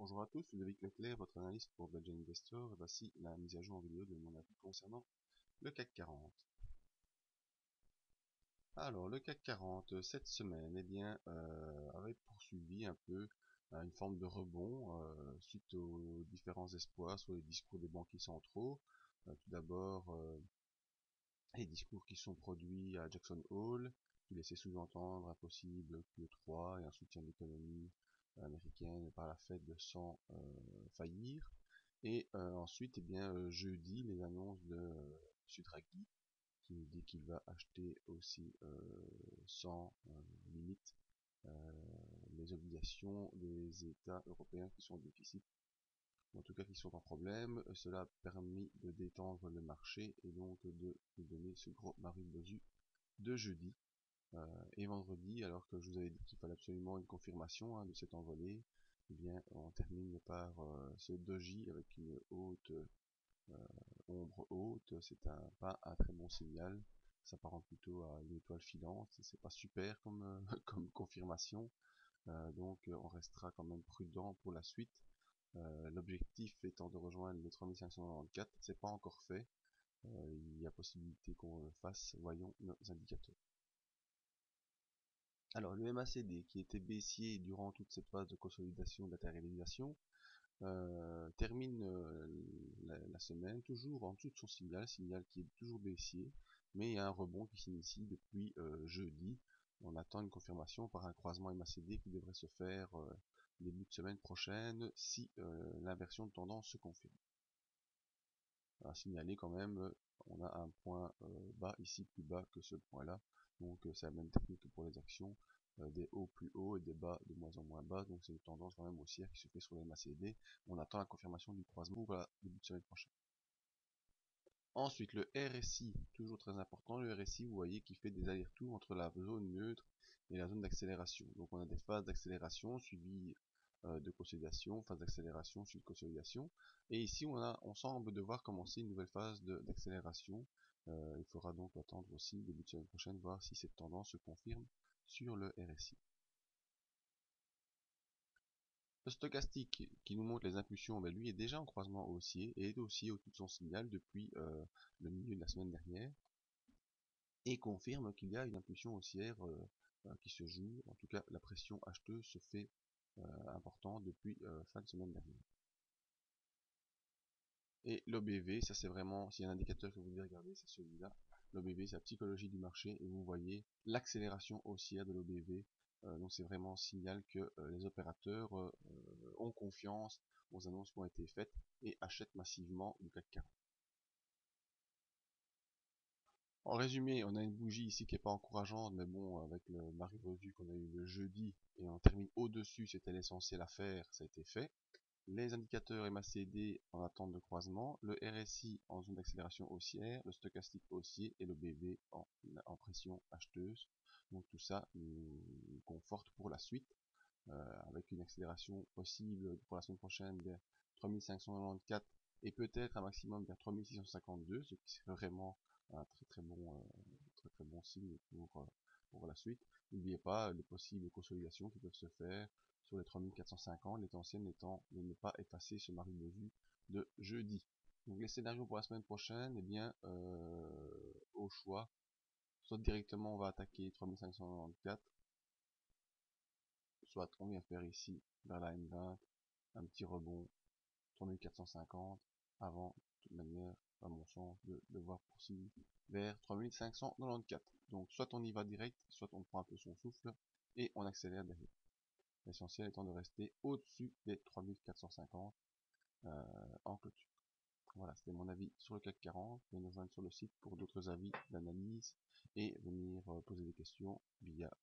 Bonjour à tous, Ludovic Leclerc, votre analyste pour Belgian Investor, et voici la mise à jour en vidéo de mon avis concernant le CAC 40. Alors, le CAC 40, cette semaine, avait poursuivi un peu une forme de rebond suite aux différents espoirs sur les discours des banquiers centraux. Tout d'abord, les discours qui sont produits à Jackson Hole, qui laissaient sous-entendre un possible Q3 et un soutien de l'économie américaine par la Fed sans faillir. Et ensuite, jeudi, les annonces de M. Draghi, qui nous dit qu'il va acheter aussi sans limite les obligations des États européens qui sont en déficit, ou en tout cas qui sont en problème. Cela a permis de détendre le marché et donc de nous donner ce gros mari bosu de jeudi. Et vendredi, alors que je vous avais dit qu'il fallait absolument une confirmation de cette envolée, eh bien on termine par ce doji avec une haute ombre haute. C'est pas un très bon signal, ça s'apparente plutôt à une étoile filante, c'est pas super comme, comme confirmation. On restera quand même prudent pour la suite. L'objectif étant de rejoindre les 3594, c'est pas encore fait. Il y a possibilité qu'on le fasse, voyons nos indicateurs. Alors le MACD qui était baissier durant toute cette phase de consolidation, de latéralisation, termine la semaine toujours en dessous de son signal qui est toujours baissier, mais il y a un rebond qui s'initie depuis jeudi. On attend une confirmation par un croisement MACD qui devrait se faire début de semaine prochaine si l'inversion de tendance se confirme. À signaler quand même, on a un point bas ici plus bas que ce point là, donc c'est la même technique que pour les actions, des hauts plus hauts et des bas de moins en moins bas, donc c'est une tendance quand même haussière qui se fait sur les MACD. On attend la confirmation du croisement pour la début de semaine prochaine. Ensuite, le RSI, toujours très important, le RSI, vous voyez, qui fait des allers-retours entre la zone neutre et la zone d'accélération. Donc on a des phases d'accélération suivies de consolidation, phase d'accélération suivi de consolidation. Et ici, on semble devoir commencer une nouvelle phase d'accélération. Il faudra donc attendre aussi début de semaine prochaine, voir si cette tendance se confirme sur le RSI. Le stochastique qui nous montre les impulsions, lui est déjà en croisement haussier et est haussier au-dessus de son signal depuis le milieu de la semaine dernière et confirme qu'il y a une impulsion haussière qui se joue. En tout cas, la pression acheteuse se fait importante depuis fin de semaine dernière. Et l'OBV, ça c'est vraiment, s'il y a un indicateur que vous devez regarder, c'est celui-là. L'OBV, c'est la psychologie du marché et vous voyez l'accélération haussière de l'OBV. Donc c'est vraiment un signal que les opérateurs ont confiance aux annonces qui ont été faites et achètent massivement du CAC 40. En résumé, on a une bougie ici qui est pas encourageante, mais bon, avec le mari bosu qu'on a eu le jeudi et on termine au-dessus, c'était l'essentiel à faire, ça a été fait. Les indicateurs MACD en attente de croisement, le RSI en zone d'accélération haussière, le stochastique haussier et le BV en pression acheteuse. Donc tout ça nous conforte pour la suite, avec une accélération possible pour la semaine prochaine vers 3594 et peut-être un maximum vers 3652, ce qui serait vraiment un très bon signe pour la suite. N'oubliez pas les possibles consolidations qui peuvent se faire sur les 3450, l'essentiel étant de ne pas effacer ce mari bosu de jeudi. Donc les scénarios pour la semaine prochaine, au choix, soit directement on va attaquer 3594, soit on vient faire ici vers la M20 un petit rebond 3450 avant de toute manière à mon sens de devoir poursuivre vers 3594. Donc soit on y va direct, soit on prend un peu son souffle et on accélère derrière. L'essentiel étant de rester au-dessus des 3450 en clôture. Voilà, c'était mon avis sur le CAC 40. Vous pouvez nous joindre sur le site pour d'autres avis d'analyse et venir poser des questions via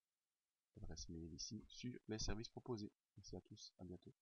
l'adresse mail ici sur les services proposés. Merci à tous, à bientôt.